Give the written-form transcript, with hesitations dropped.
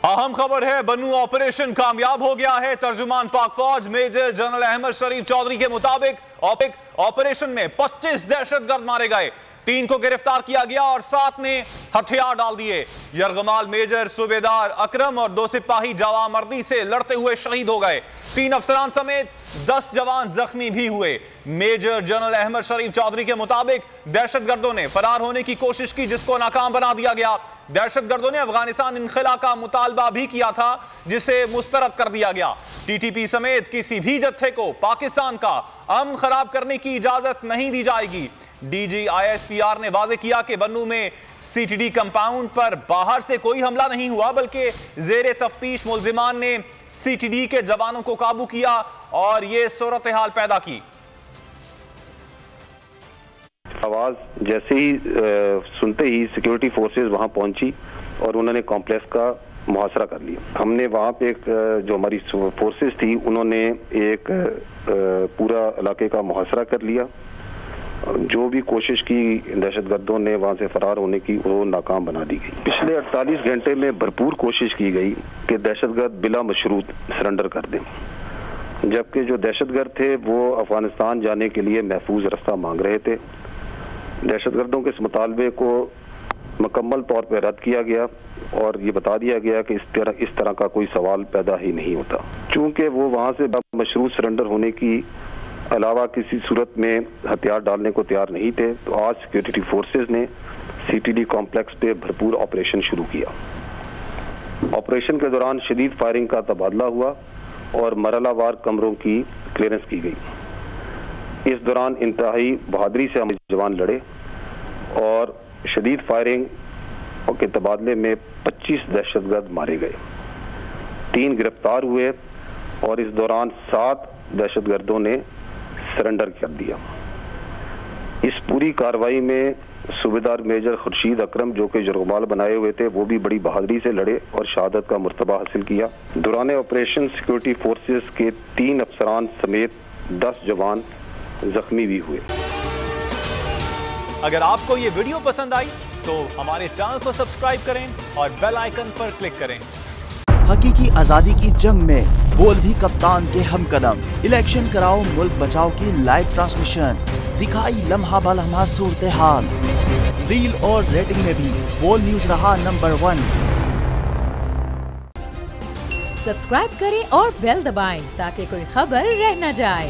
अहम खबर है, बन्नू ऑपरेशन कामयाब हो गया है। तर्जुमान पाक फौज मेजर जनरल अहमद शरीफ चौधरी के मुताबिक ऑपरेशन में 25 दहशतगर्द मारे गए, 3 को गिरफ्तार किया गया और 7 ने हथियार डाल दिए। यरगमाल मेजर सूबेदार अकरम और 2 सिपाही जवामर्दी से लड़ते हुए शहीद हो गए। 3 अफसरान समेत 10 जवान जख्मी भी हुए। मेजर जनरल अहमद शरीफ चौधरी के मुताबिक दहशतगर्दों ने फरार होने की कोशिश की, जिसको नाकाम बना दिया गया। दहशतगर्दों ने अफगानिस्तान इनखिला का मुतालबा भी किया था, जिसे मुस्तरद कर दिया गया। टीटीपी समेत किसी भी जत्थे को पाकिस्तान का अमन खराब करने की इजाजत नहीं दी जाएगी। डीजी ISPR ने वाजे किया कि बन्नू में CTD कंपाउंड पर बाहर से कोई हमला नहीं हुआ, बल्कि जेर तफ्तीश मुल्जिमान ने CTD के जवानों को काबू किया और यह सूरत हाल पैदा की। आवाज जैसे ही सुनते ही सिक्योरिटी फोर्सेस वहां पहुंची और उन्होंने कॉम्प्लेक्स का मुहासरा कर लिया। हमने वहां पे एक जो हमारी फोर्सेस थी, उन्होंने एक पूरा इलाके का मुहासरा कर लिया। जो भी कोशिश की दहशतगर्दों ने वहां से फरार होने की, वो नाकाम बना दी गई। पिछले 48 घंटे में भरपूर कोशिश की गई कि दहशतगर्द बिला मशरूत सरेंडर कर दें, जबकि जो दहशतगर्द थे वो अफगानिस्तान जाने के लिए महफूज रास्ता मांग रहे थे। दहशतगर्दों के इस मुतालबे को मुकम्मल तौर पर रद्द किया गया और ये बता दिया गया कि इस तरह का कोई सवाल पैदा ही नहीं होता। चूंकि वो वहाँ से मशरूत सरेंडर होने की अलावा किसी सूरत में हथियार डालने को तैयार नहीं थे, तो आज सिक्योरिटी फोर्सेस ने CTD कॉम्प्लेक्स पे भरपूर ऑपरेशन शुरू किया। ऑपरेशन के दौरान शदीद फायरिंग का तबादला हुआ और मरहलावार कमरों की क्लियरेंस की गई। इस दौरान इंतहाई बहादुरी से हमारे जवान लड़े और शदीद फायरिंग के तबादले में 25 दहशतगर्द मारे गए, 3 गिरफ्तार हुए और इस दौरान 7 दहशतगर्दों ने सरेंडर कर दिया। इस पूरी कार्रवाई में सूबेदार मेजर खुर्शीद अकरम, जो कि यरगमाल बनाए हुए थे, वो भी बड़ी बहादुरी से लड़े और शहादत का मर्तबा हासिल किया। दौरान ऑपरेशन सिक्योरिटी फोर्सेस के 3 अफसरान समेत 10 जवान जख्मी भी हुए। अगर आपको ये वीडियो पसंद आई तो हमारे चैनल को सब्सक्राइब करें और बेल आइकन पर क्लिक करें। हकीकी आजादी की जंग में बोल भी कप्तान के हमकदम। इलेक्शन कराओ मुल्क बचाओ की लाइव ट्रांसमिशन, दिखाई लम्हा बा लम्हा सूरत हाल। रील और रेटिंग में भी बोल न्यूज रहा नंबर 1। सब्सक्राइब करें और बेल दबाएं ताकि कोई खबर रह न जाए।